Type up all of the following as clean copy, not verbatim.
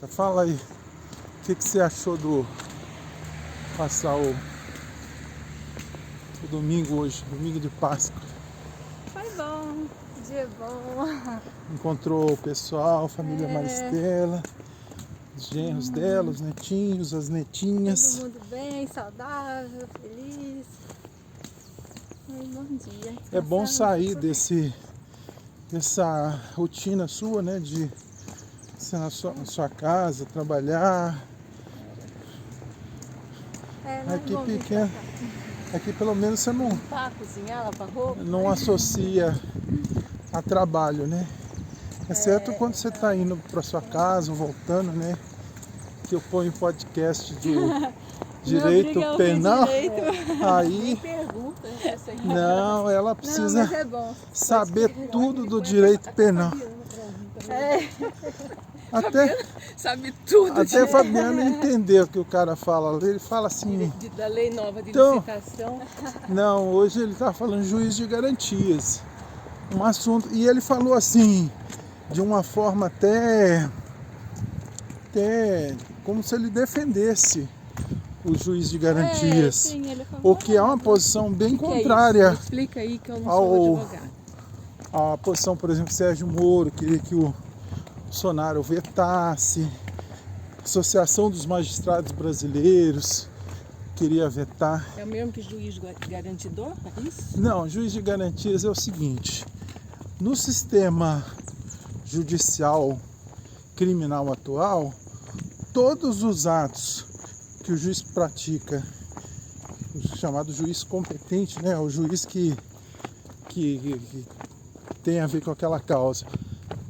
Fala aí, o que você achou do passar o domingo hoje, domingo de Páscoa? Foi bom, dia bom. Encontrou o pessoal, a família Maristela, os genros dela, os netinhos, as netinhas. Todo mundo bem, saudável, feliz. Foi um bom dia. É bom sair Descansando. dessa rotina sua, né, de ser na sua casa, trabalhar. Não é Aqui bom vir pequeno, pra cá. aqui pelo menos você Pra cozinhar, lavar roupa. não associa a trabalho, né? Exceto quando você está indo para sua casa, voltando, né? Que eu ponho podcast de direito penal. Aí, Pergunta, não, ela Não, precisa mas é bom. saber tudo do direito penal. Até Sabe tudo a Fabiana entendeu o que o cara fala. Ele fala assim, da lei nova de Então- licitação. não, hoje ele está falando juiz de garantias. Um assunto, e ele falou assim, de uma forma até como se ele defendesse o juiz de garantias. Sim, ele falou. O que é uma posição bem contrária Me explica aí que eu não ao- sou advogado. à posição, por exemplo, Sérgio Moro, queria que o Bolsonaro vetasse, a Associação dos Magistrados Brasileiros queria vetar. É o mesmo que juiz garantidor? É isso? Não, juiz de garantias é o seguinte, no sistema judicial criminal atual, todos os atos que o juiz pratica, o chamado juiz competente, né, o juiz que tem a ver com aquela causa,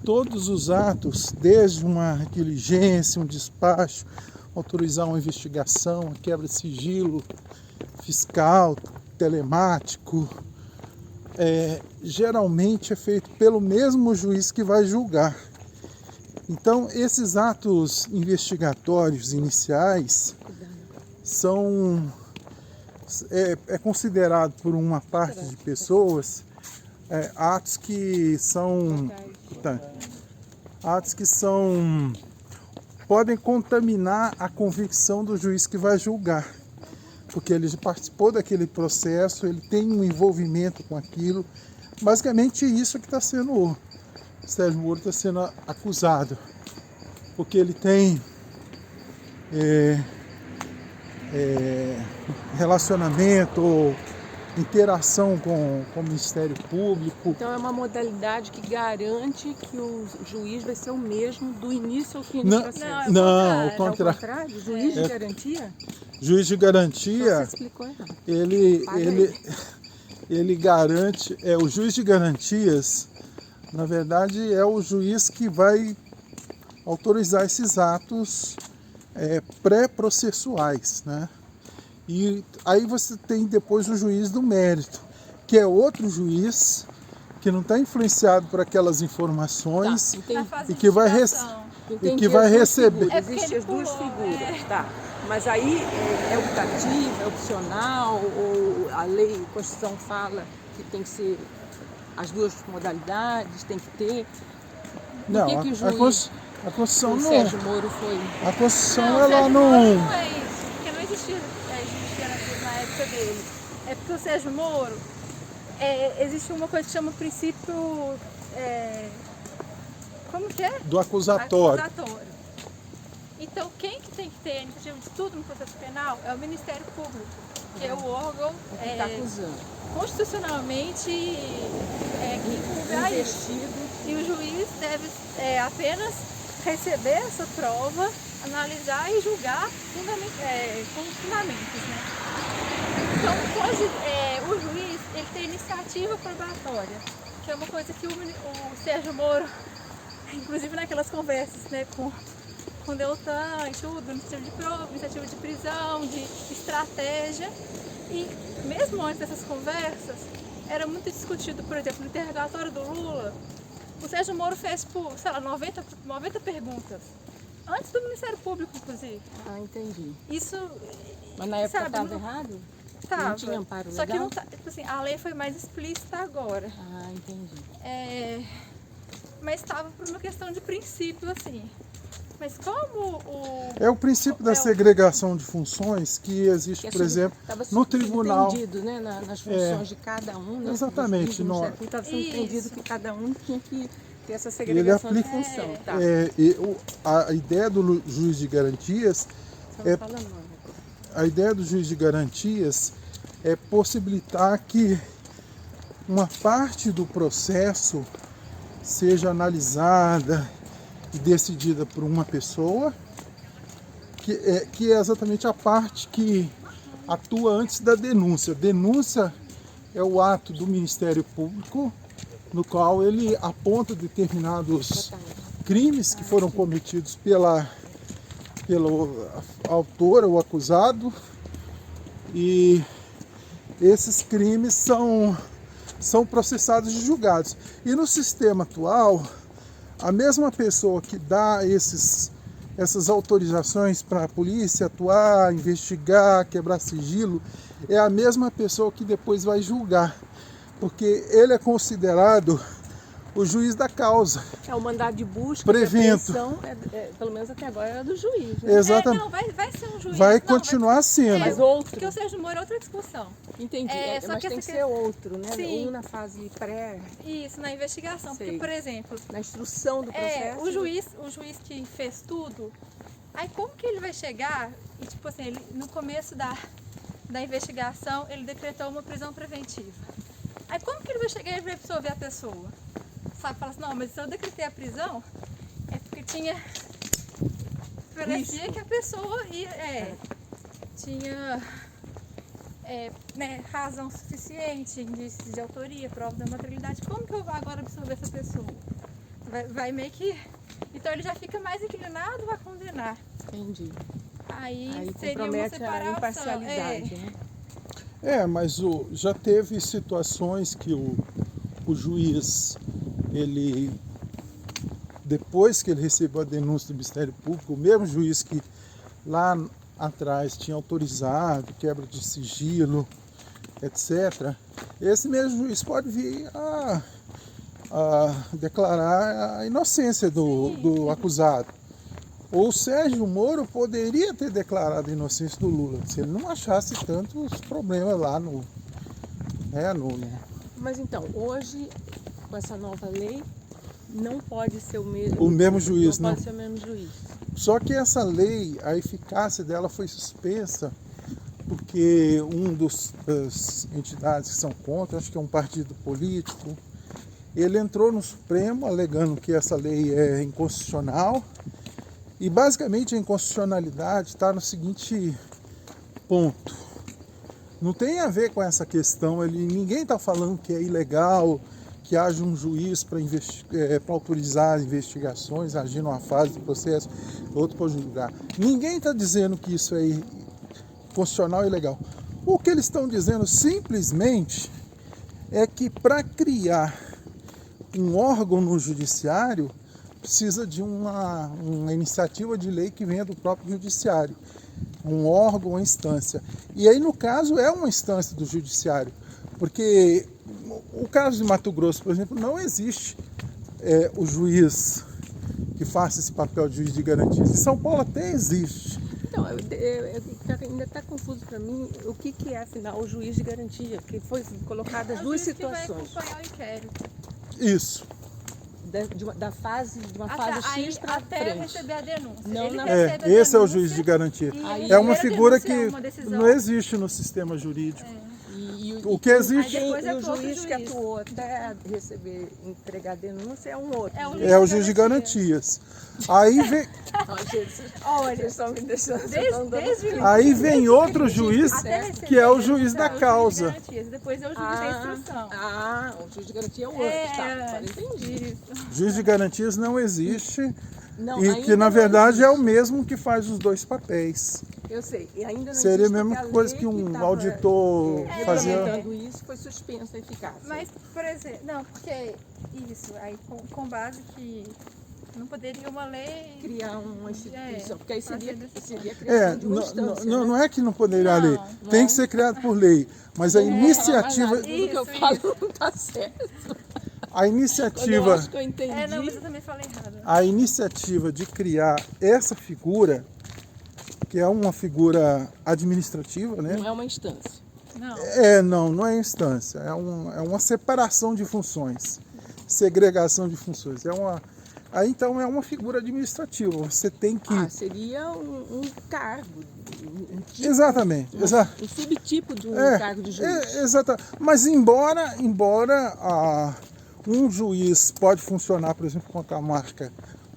todos os atos, desde uma diligência, um despacho, autorizar uma investigação, a quebra de sigilo fiscal, telemático, geralmente é feito pelo mesmo juiz que vai julgar. Então, esses atos investigatórios iniciais são considerado por uma parte de pessoas atos que são podem contaminar a convicção do juiz que vai julgar, porque ele participou daquele processo, ele tem um envolvimento com aquilo. Basicamente isso que está sendo o Sérgio Moro está sendo acusado, porque ele tem relacionamento ou interação com o Ministério Público. Então é uma modalidade que garante que o juiz vai ser o mesmo do início ao fim do Não, processo. não, É ao o contrário. contrário? Juiz de garantia? Juiz de Então garantia, você explicou errado. ele garante, o juiz de garantias, na verdade, é o juiz que vai autorizar esses atos pré-processuais, né? E aí você tem depois o juiz do mérito, que é outro juiz que não está influenciado por aquelas informações Tá, entendi. e que vai, Entendi vai as duas receber. figuras. Existem as duas figuras, tá. Mas aí é optativo, é opcional, ou a lei, a Constituição fala que tem que ser as duas modalidades, tem que ter. Não, que o juiz, a Constituição o não. Sérgio Moro foi... A Constituição Não, ela Sérgio não. Moro não é isso, porque não existia garantias na época dele. É porque o Sérgio Moro, existe uma coisa que chama princípio, como que é? Do acusatório. Acusatório. Então, quem que tem que ter a iniciativa de tudo no processo penal é o Ministério Público, que é o órgão que está acusando. constitucionalmente que incumbe a isso. E o juiz deve apenas receber essa prova, analisar e julgar com os fundamentos, né? Então, o juiz ele tem iniciativa probatória, que é uma coisa que o Sérgio Moro, inclusive naquelas conversas, né, com Deltan e tudo, iniciativa de prova, iniciativa de prisão, de estratégia. E mesmo antes dessas conversas, era muito discutido, por exemplo, no interrogatório do Lula, o Sérgio Moro fez, 90 perguntas, antes do Ministério Público, inclusive. Ah, entendi. Isso, Mas na época sabe, estava errado? tava. Não tinha amparo legal? Só que não tá, tipo assim, a lei foi mais explícita agora. Ah, entendi. Mas estava por uma questão de princípio, assim. Mas como É o princípio da segregação de funções que existe, por exemplo, no tribunal. Estava entendido, né, nas funções de cada um. Né, Exatamente. Estava sendo entendido que cada um tinha que ter essa Ele segregação aplica, de função. Tá. a ideia do juiz de garantias a ideia do juiz de garantias é possibilitar que uma parte do processo seja analisada e decidida por uma pessoa, que é exatamente a parte que atua antes da denúncia. Denúncia é o ato do Ministério Público no qual ele aponta determinados crimes que foram cometidos pelo autor ou acusado, e esses crimes são processados e julgados. E no sistema atual, a mesma pessoa que dá essas autorizações para a polícia atuar, investigar, quebrar sigilo, é a mesma pessoa que depois vai julgar, porque ele é considerado o juiz da causa. O mandado de busca, prevento. Pelo menos até agora, era do juiz. Né? Exatamente. Não, vai ser um juiz. Vai continuar sendo. Mas outro. Porque o Sérgio Moro é outra discussão. Entendi, só mas que tem essa que ser outro, né? Sim. Um na fase pré, Isso, na investigação. Sei. Porque, por exemplo, na instrução do processo. o juiz que fez tudo, aí como que ele vai chegar e, tipo assim, ele, no começo da investigação, ele decretou uma prisão preventiva. Aí como que ele vai chegar e vai absolver a pessoa? Sabe, fala assim, não, mas se eu decretei a prisão, é porque parecia que a pessoa tinha razão suficiente, indícios de autoria, prova da materialidade. Como que eu vou agora absorver essa pessoa? Vai meio que... Então ele já fica mais inclinado a condenar. Entendi. Aí seria uma compromete separação. a imparcialidade, né? Mas já teve situações que o juiz, depois que ele recebeu a denúncia do Ministério Público, o mesmo juiz que lá atrás tinha autorizado quebra de sigilo, etc., esse mesmo juiz pode vir a declarar a inocência do acusado. O Sérgio Moro poderia ter declarado a inocência do Lula, se ele não achasse tantos problemas lá no... Mas então, hoje, com essa nova lei, não pode ser o mesmo juiz, não pode ser o mesmo juiz. Só que essa lei, a eficácia dela foi suspensa porque das entidades que são contra, acho que é um partido político, ele entrou no Supremo alegando que essa lei é inconstitucional. E basicamente a inconstitucionalidade está no seguinte ponto. Não tem a ver com essa questão, ninguém está falando que é ilegal que haja um juiz para autorizar investigações, agir numa fase do processo, outro para julgar. Ninguém está dizendo que isso é constitucional e ilegal. O que eles estão dizendo simplesmente é que para criar um órgão no judiciário, precisa de uma iniciativa de lei que venha do próprio judiciário, um órgão, uma instância. E aí, no caso, é uma instância do judiciário, porque o caso de Mato Grosso, por exemplo, não existe o juiz que faça esse papel de juiz de garantias. Em São Paulo até existe. Então, ainda está confuso para mim o que é, afinal, o juiz de garantia, que foi colocadas duas situações. Que vai acompanhar o inquérito. Isso. De uma fase X para frente. Até receber a denúncia. Esse é o juiz de garantia. É uma figura que não existe no sistema jurídico. O que existe o juiz que atuou até entregar a denúncia é um outro. É o juiz de garantias. Aí vem... Olha, vocês estão me deixando... Aí vem outro juiz, que é o juiz da causa. Depois é o juiz da instrução. O juiz de garantia é o outro. Tá, entendi. Juiz de garantias não existe. Não, e que na verdade é o mesmo que faz os dois papéis. Eu sei, e ainda não seria a existe, mesma coisa que um auditor fazia. Isso foi suspenso a eficácia. Mas, por exemplo, não, porque isso, aí com base que não poderia uma lei criar uma instituição, porque aí seria criação de uma instância. Não é que não poderia a lei, tem que ser criado por lei, mas a iniciativa... Tudo que eu falo não está certo. A Quando eu iniciativa, acho que eu entendi. Não, mas eu também falei errado. a iniciativa de criar essa figura, que é uma figura administrativa, né? Não é uma instância. Não. Não é instância, é uma separação de funções, segregação de funções. Aí então é uma figura administrativa, você tem que... Seria um cargo, um tipo, Exatamente, um subtipo de um cargo de juiz. Mas embora um juiz pode funcionar, por exemplo, com a marca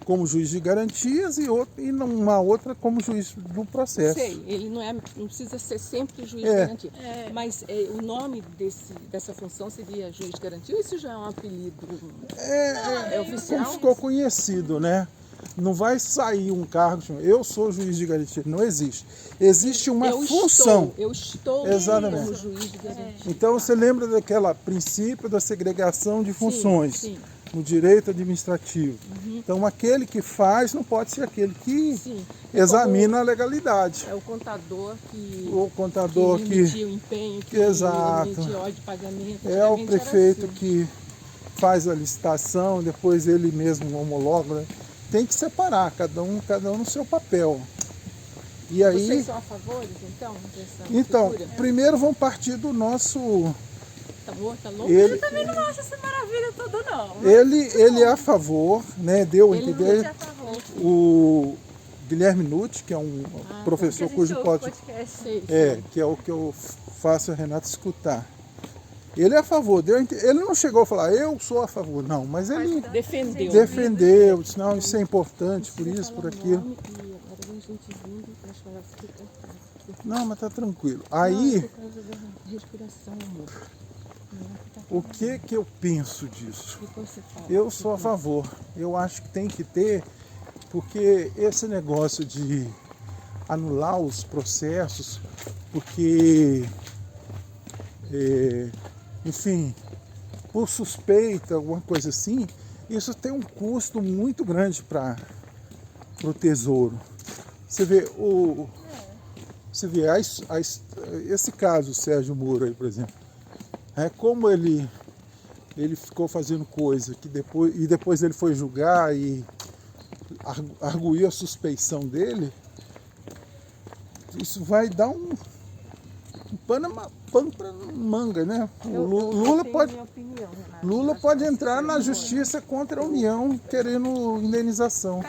como juiz de garantias e numa outra como juiz do processo. Sei, ele não precisa ser sempre juiz de garantia. Mas o nome dessa função seria juiz de garantia ou isso já é um apelido? É oficial? Como ficou conhecido, né? Não vai sair um cargo, eu sou juiz de garantia, não existe. Existe uma função. Eu estou Exatamente. como juiz de garantia. Então você lembra daquele princípio da segregação de funções. Sim. No direito administrativo. Então aquele que faz não pode ser aquele que examina a legalidade. É o contador que emitiu o empenho, que Exato. emitiu ordem de pagamento. É o prefeito que faz a licitação, depois ele mesmo homologa. Né? Tem que separar, cada um no seu papel. E aí, vocês são a favor, então, dessa então, figura? primeiro vamos partir do nosso... Tá louco? Eu também não acho essa maravilha toda, não. Ele é a favor, né? Deu a entender. É a favor. O Guilherme Nutti, que é um professor cujo podcast. que é o que eu faço a Renata escutar. Ele é a favor, ele não chegou a falar, eu sou a favor, não, mas ele defendeu, disse, não, isso é importante, por isso, por aquilo. Não, mas tá tranquilo. Aí, o que eu penso disso? Eu sou a favor. Eu acho que tem que ter, porque esse negócio de anular os processos, porque, enfim, por suspeita, alguma coisa assim, isso tem um custo muito grande para o Tesouro. Você vê, esse caso, o Sérgio Moro aí, por exemplo, como ele ficou fazendo coisa que depois ele foi julgar e arguiu a suspeição dele, isso vai dar um pano para manga, né? Lula pode entrar na justiça contra a União querendo indenização.